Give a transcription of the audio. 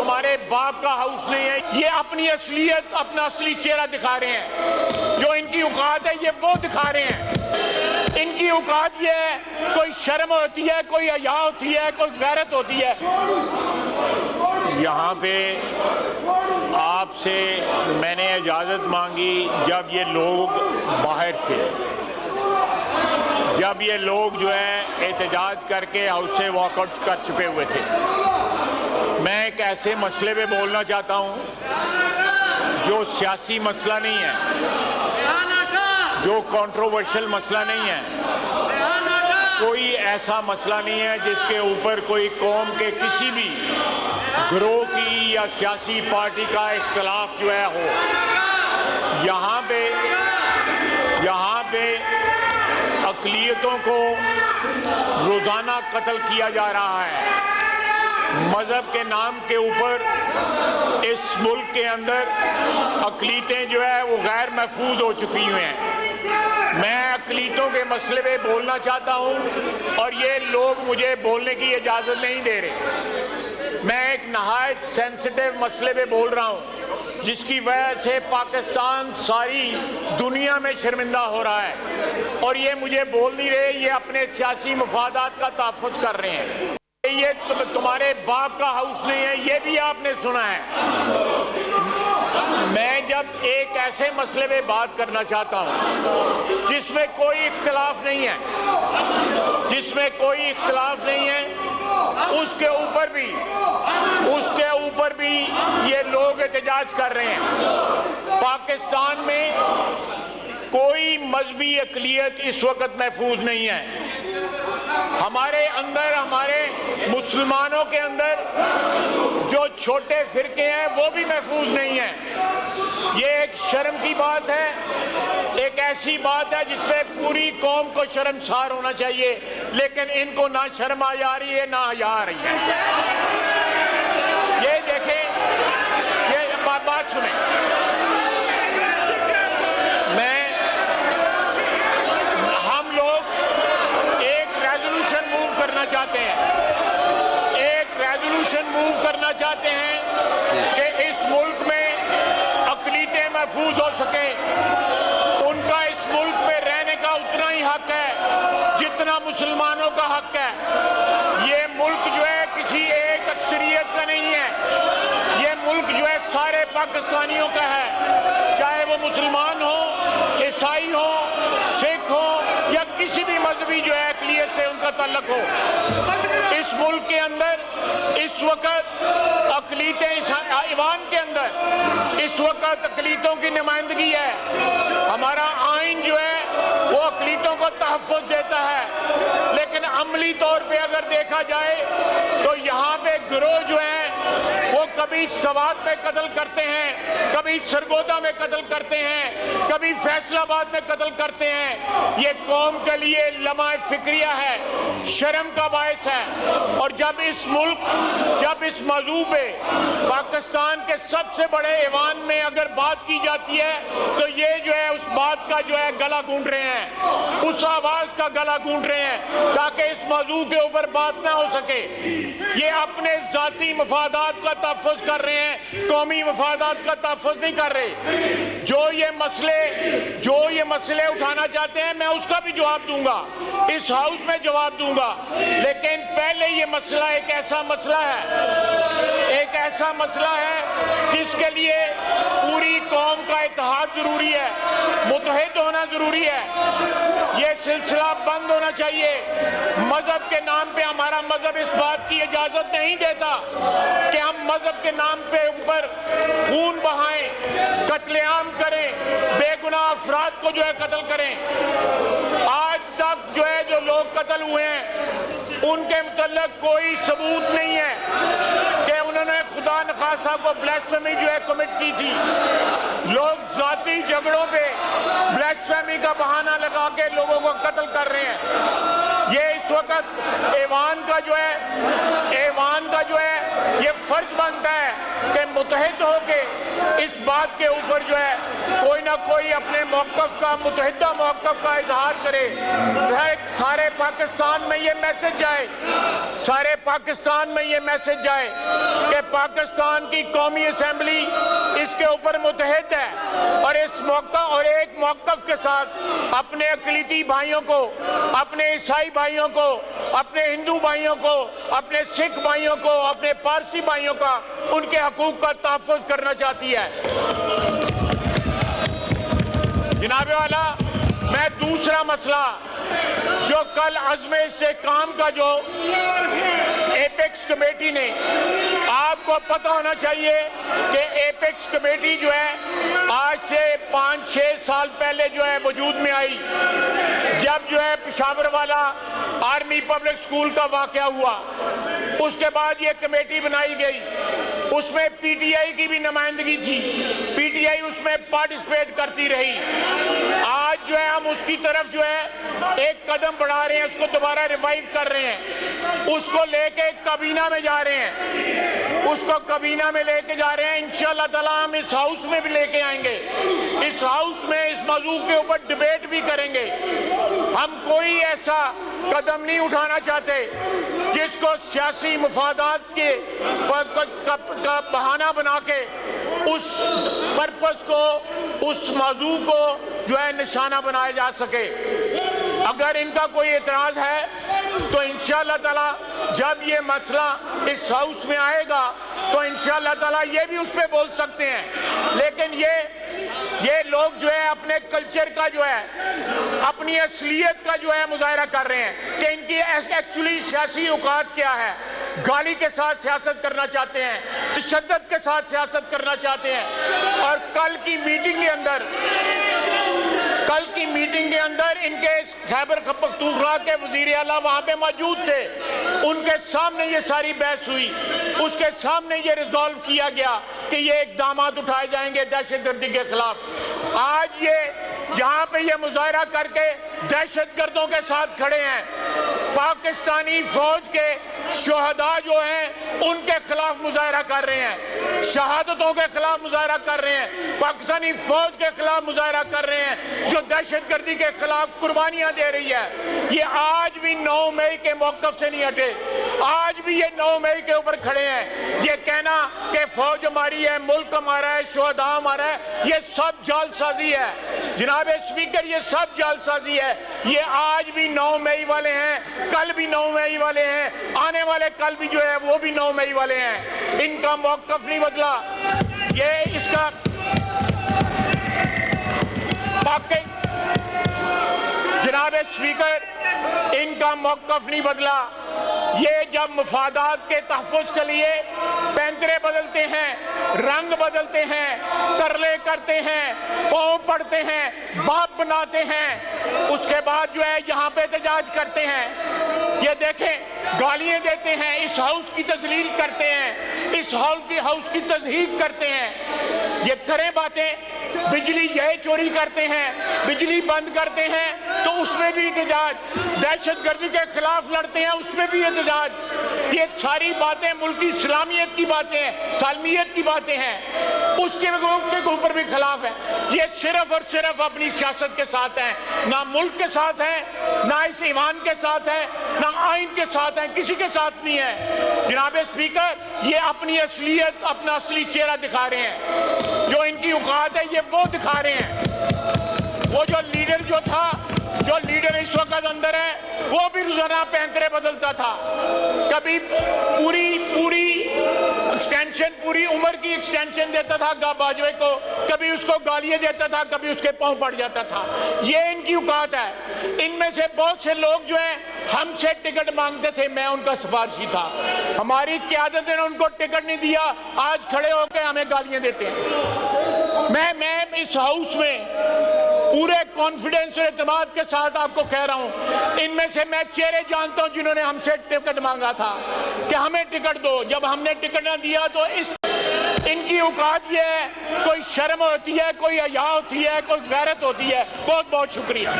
تمہارے باپ کا ہاؤس نہیں ہے. یہ اپنی اصلیت، اپنا اصلی چہرہ دکھا رہے ہیں. جو ان کی اوقات ہے یہ وہ دکھا رہے ہیں. ان کی اوقات یہ ہے، کوئی شرم ہوتی ہے، کوئی حیا ہوتی ہے، کوئی غیرت ہوتی ہے. یہاں پہ آپ سے میں نے اجازت مانگی جب یہ لوگ باہر تھے، جب یہ لوگ جو ہے احتجاج کر کے ہاؤس سے واک آؤٹ کر چکے ہوئے تھے. میں ایک ایسے مسئلے پہ بولنا چاہتا ہوں جو سیاسی مسئلہ نہیں ہے، جو کنٹروورشل مسئلہ نہیں ہے، کوئی ایسا مسئلہ نہیں ہے جس کے اوپر کوئی قوم کے کسی بھی گروہ کی یا سیاسی پارٹی کا اختلاف جو ہے ہو. یہاں پہ اقلیتوں کو روزانہ قتل کیا جا رہا ہے. مذہب کے نام کے اوپر اس ملک کے اندر اقلیتیں جو ہے وہ غیر محفوظ ہو چکی ہوئی ہیں. میں اقلیتوں کے مسئلے پہ بولنا چاہتا ہوں اور یہ لوگ مجھے بولنے کی اجازت نہیں دے رہے. میں ایک نہایت سینسٹیو مسئلے پہ بول رہا ہوں جس کی وجہ سے پاکستان ساری دنیا میں شرمندہ ہو رہا ہے، اور یہ مجھے بول نہیں رہے. یہ اپنے سیاسی مفادات کا تحفظ کر رہے ہیں. یہ تمہارے باپ کا ہاؤس نہیں ہے، یہ بھی آپ نے سنا ہے. میں جب ایک ایسے مسئلے پہ بات کرنا چاہتا ہوں جس میں کوئی اختلاف نہیں ہے، اس کے اوپر بھی یہ لوگ احتجاج کر رہے ہیں. پاکستان میں کوئی مذہبی اقلیت اس وقت محفوظ نہیں ہے. ہمارے مسلمانوں کے اندر جو چھوٹے فرقے ہیں وہ بھی محفوظ نہیں ہیں. یہ ایک شرم کی بات ہے، ایک ایسی بات ہے جس پہ پوری قوم کو شرمسار ہونا چاہیے، لیکن ان کو نہ شرم آ جا رہی ہے نہ حیا آ رہی ہے. یہ دیکھیں، یہ بات سنیں. ہم لوگ ایک ریزولوشن موو کرنا چاہتے ہیں کہ اس ملک میں اقلیتیں محفوظ ہو سکیں. ان کا اس ملک میں رہنے کا اتنا ہی حق ہے جتنا مسلمانوں کا حق ہے. یہ ملک جو ہے کسی ایک اکثریت کا نہیں ہے، یہ ملک جو ہے سارے پاکستانیوں کا ہے، چاہے وہ مسلمان ہو، عیسائی ہو، سکھ ہو یا کسی بھی مذہبی جو ہے اقلیت سے ان کا تعلق ہو. اس ملک کے اندر اس وقت اقلیتیں، ایوان کے اندر اس وقت اقلیتوں کی نمائندگی ہے. ہمارا آئین جو ہے وہ اقلیتوں کو تحفظ دیتا ہے، لیکن عملی طور پہ اگر دیکھا جائے تو یہاں پہ گروہ جو ہیں وہ کبھی سوات میں قتل کرتے ہیں، کبھی سرگودا میں قتل کرتے ہیں، کبھی فیصل آباد میں قتل کرتے ہیں. یہ قوم کے لیے لمحہ فکریہ ہے، شرم کا باعث ہے. اور جب اس موضوع پہ پاکستان کے سب سے بڑے ایوان میں اگر بات کی جاتی ہے تو یہ جو ہے اس بات کا جو ہے گلا گونڈ رہے ہیں، اس آواز کا گلا گونڈ رہے ہیں تاکہ اس موضوع کے اوپر بات نہ ہو سکے. یہ اپنے ذاتی مفادات کا تحفظ کر رہے ہیں، قومی مفادات کا تحفظ نہیں کر رہے. جو یہ مسئلے اٹھانا چاہتے ہیں میں اس کا بھی جواب دوں گا، اس ہاؤس میں جواب دوں گا. لیکن پہلے یہ مسئلہ ایک ایسا مسئلہ ہے جس کے لیے پوری قوم کا اتحاد ضروری ہے، متحد ہونا ضروری ہے. یہ سلسلہ بند ہونا چاہیے. مذہب کے نام پہ ہمارا مذہب اس بات کی اجازت نہیں دیتا کہ ہم مذہب کے نام پہ اوپر خون بہائیں، قتل عام کریں، بے گناہ افراد کو جو ہے قتل کریں. آج تک جو ہے جو لوگ قتل ہوئے ہیں ان کے متعلق کوئی ثبوت نہیں ہے کہ انہوں نے خدا نخواستہ کو بلیسفیمی جو ہے کمٹ کی تھی. لوگ ذاتی جھگڑوں پہ بلیسفیمی کا بہانہ لگا کے لوگوں کو قتل کر رہے ہیں. یہ اس وقت ایوان کا جو ہے یہ فرض بنتا ہے کہ متحد ہو کے اس بات کے اوپر جو ہے کوئی نہ کوئی اپنے موقف کا، متحدہ موقف کا اظہار کرے. سارے پاکستان میں یہ میسج جائے کہ पाकिस्तान की कौमी असेंबली इसके ऊपर मुतहद है और इस मौका और एक मौक़िफ़ के साथ अपने अक़लीती भाइयों को, अपने ईसाई भाइयों को, अपने हिंदू भाइयों को, अपने सिख भाइयों को, अपने पारसी भाइयों का उनके हकूक़ का तहफ़्फ़ुज़ करना चाहती है। जनाब वाला, मैं दूसरा मसला जो कल अज़्म से काम का जो एपेक्स कमेटी ने, आपको पता होना चाहिए कि एपेक्स कमेटी जो है आज से 5-6 साल पहले जो है वजूद में आई, जब जो है पेशावर वाला आर्मी पब्लिक स्कूल का वाक़या हुआ। उसके बाद ये कमेटी बनाई गई, उसमें पीटीआई की भी नुमाइंदगी थी, पीटीआई उसमें पार्टिसिपेट करती रही। आज जो है हम उसकी तरफ जो है एक कदम बढ़ा रहे हैं, उसको दोबारा रिवाइव कर रहे हैं, उसको लेके काबीना में जा रहे हैं, उसको काबीना में लेके जा रहे हैं। इंशाअल्लाह ताला हम इस हाउस में भी लेके आएंगे, इस हाउस में इस मौजू के ऊपर डिबेट भी करेंगे। हम कोई ऐसा कदम नहीं उठाना चाहते जिसको सियासी मुफादात के का बहाना बना के उस पर्पस को, उस मौजू को जो है निशाना बनाया जा सके। अगर इनका कोई एतराज़ है तो इंशाअल्लाह ताला जब ये मसला इस हाउस में आएगा तो इंशाअल्लाह ताला ये भी उस पर बोल सकते हैं। लेकिन ये लोग जो है अपने कल्चर का जो है, अपनी असलियत का जो है मुजाहरा कर रहे हैं कि इनकी एक्चुअली सियासी औकात क्या है। गाली के साथ सियासत करना चाहते हैं, तशद्दुद के साथ सियासत करना चाहते हैं। और कल की मीटिंग के अंदर इनके खैबर पख्तूनख्वा के वजीर आला वहाँ पे मौजूद थे, उनके सामने ये सारी बहस हुई, उसके सामने ये रिजॉल्व किया गया कि ये इक़दामात उठाए जाएंगे दहशतगर्दी के खिलाफ। आज ये यहाँ पे ये मुजाहरा करके दहशतगर्दों के साथ खड़े हैं। पाकिस्तानी फौज के शहदा जो हैं उनके खिलाफ मुजाहरा कर रहे हैं, शहादतों के खिलाफ मुजाहरा कर रहे हैं, पाकिस्तानी फौज के खिलाफ मुजाहरा कर रहे हैं जो दहशतगर्दी के खिलाफ कुर्बानियां दे रही है। ये आज भी 9 मई के मौक़िफ़ से नहीं हटे, आज भी ये 9 मई के ऊपर खड़े हैं। ये कहना कि फौज हमारी है, मुल्क हमारा है, शहदा हमारा है, ये सब जालसाजी है। जनाब स्पीकर, ये सब जालसाजी है। ये आज भी 9 मई वाले हैं, कल भी 9 मई वाले हैं, आने वाले कल भी जो है वो भी 9 मई वाले हैं। इनका मौक़िफ़ नहीं बदला। ये इसका बाकी जनाब स्पीकर, इनका मौक़िफ़ नहीं बदला। ये जब मफादात के तहफ़्फ़ुज़ के लिए पैंतरे बदलते हैं, रंग बदलते हैं, तरले करते हैं, पाँव पड़ते हैं, बाप बनाते हैं, उसके बाद जो है यहाँ पे एहतजाज करते हैं। ये देखें, गालियाँ देते हैं, इस हाउस की तज़लील करते हैं, इस हाउस की तज़हीक करते हैं। ये करें बातें, बिजली ये चोरी करते हैं, बिजली बंद करते हैं तो उसमें भी एहतजाज, दहशतगर्दी के खिलाफ लड़ते हैं उसमें भी एहतजाज। ये सारी बातें मुल्की इस्लामियत की बातें हैं, सालमियत की बातें हैं, उसके ऊपर भी खिलाफ है। ये सिर्फ और सिर्फ अपनी सियासत के साथ हैं, ना मुल्क के साथ हैं, ना इस ईमान के साथ हैं, ना आइन के साथ हैं, किसी के साथ नहीं है। जनाब स्पीकर, ये अपनी असलियत, अपना असली चेहरा दिखा रहे हैं। जो इनकी औकात है ये वो दिखा रहे हैं। वो जो लीडर जो लीडर इस वक्त अंदर है वो भी रोजाना पैंतरे बदलता था, कभी पूरी एक्सटेंशन, पूरी उम्र की एक्सटेंशन देता था बाजवे को, कभी उसको गालियां देता था, कभी उसके पांव पड़ जाता था। ये इनकी औकात है। इनमें से बहुत से लोग जो हैं हमसे टिकट मांगते थे, मैं उनका सिफारशी था, हमारी क़यादत ने उनको टिकट नहीं दिया, आज खड़े होकर हमें गालियां देते हैं। मैं इस हाउस में पूरे कॉन्फिडेंस और एतमाद के साथ आपको कह रहा हूं, इनमें से मैं चेहरे जानता हूं जिन्होंने हमसे टिकट मांगा था कि हमें टिकट दो। जब हमने टिकट ना दिया तो इनकी औकात ये है, कोई शर्म होती है, कोई हया होती है, कोई गैरत होती है। बहुत बहुत शुक्रिया।